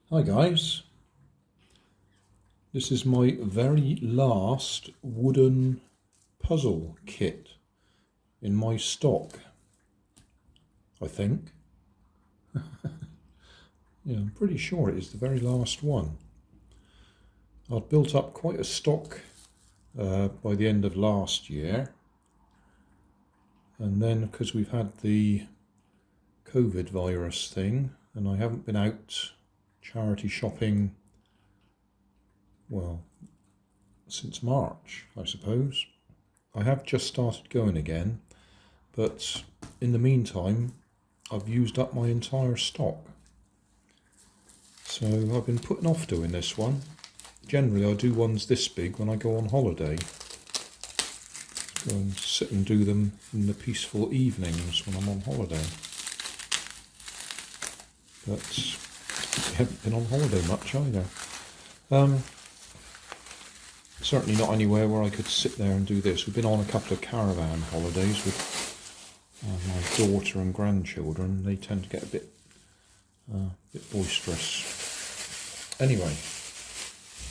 Hi guys, this is my very last wooden puzzle kit in my stock, I think. Yeah, I'm pretty sure it is the very last one. I'd built up quite a stock by the end of last year, and then because we've had the COVID virus thing and I haven't been out charity shopping, well, since March, I suppose. I have just started going again, but in the meantime I've used up my entire stock. So I've been putting off doing this one. Generally I do ones this big when I go on holiday. Go and sit and do them in the peaceful evenings when I'm on holiday. But we haven't been on holiday much either. Certainly not anywhere where I could sit there and do this. We've been on a couple of caravan holidays with my daughter and grandchildren. They tend to get a bit boisterous. Anyway,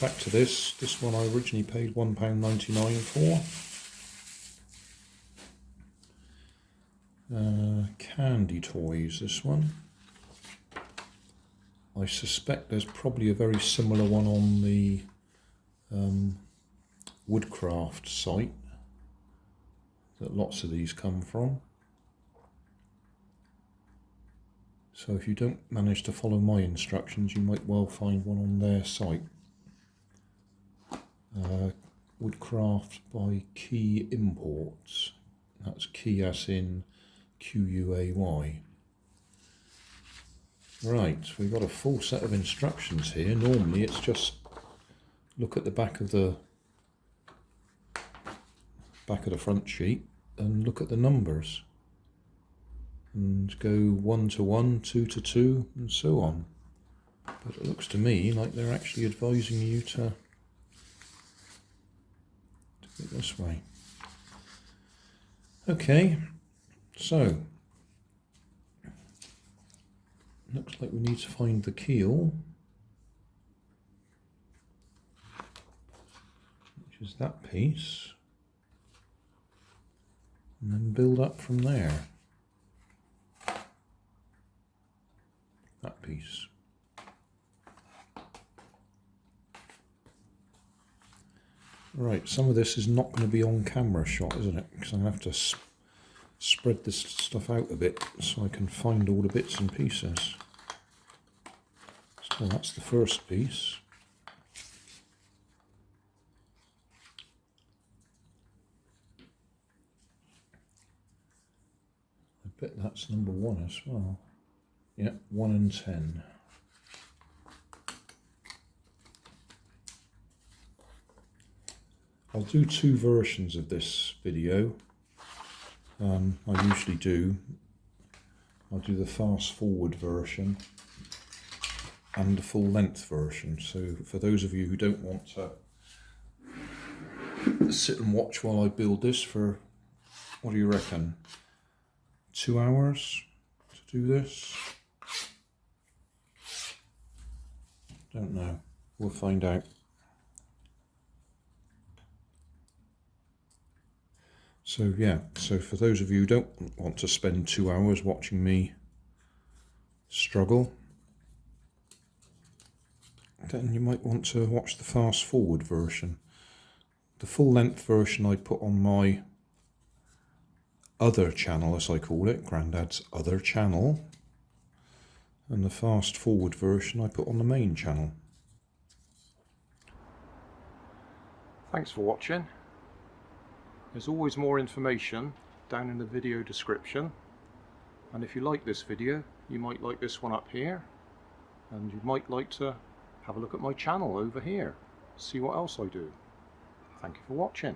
back to this. This one I originally paid £1.99 for. Candy toys, this one. I suspect there's probably a very similar one on the Woodcraft site that lots of these come from. So if you don't manage to follow my instructions, you might well find one on their site. Woodcraft by Key Imports. That's Key as in Q-U-A-Y. Right, we've got a full set of instructions here. Normally it's just look at the back of the front sheet and look at the numbers and go 1 to 1, 2 to 2 and so on. But it looks to me like they're actually advising you to do it this way. Okay, so looks like we need to find the keel, which is that piece, and then build up from there. That piece. Right, some of this is not going to be on camera shot, isn't it? Because I'm going to have to spread this stuff out a bit so I can find all the bits and pieces. So that's the first piece. I bet that's number 1 as well. Yeah, 1 and 10. I'll do 2 versions of this video. I usually do. I'll do the fast forward version and the full length version. So for those of you who don't want to sit and watch while I build this for, what do you reckon, 2 hours to do this? Don't know. We'll find out. So yeah, so for those of you who don't want to spend 2 hours watching me struggle, then you might want to watch the fast forward version. The full length version I put on my other channel, as I call it, Grandad's other channel, and the fast forward version I put on the main channel. Thanks for watching. There's always more information down in the video description, and if you like this video you might like this one up here, and you might like to have a look at my channel over here, see what else I do. Thank you for watching.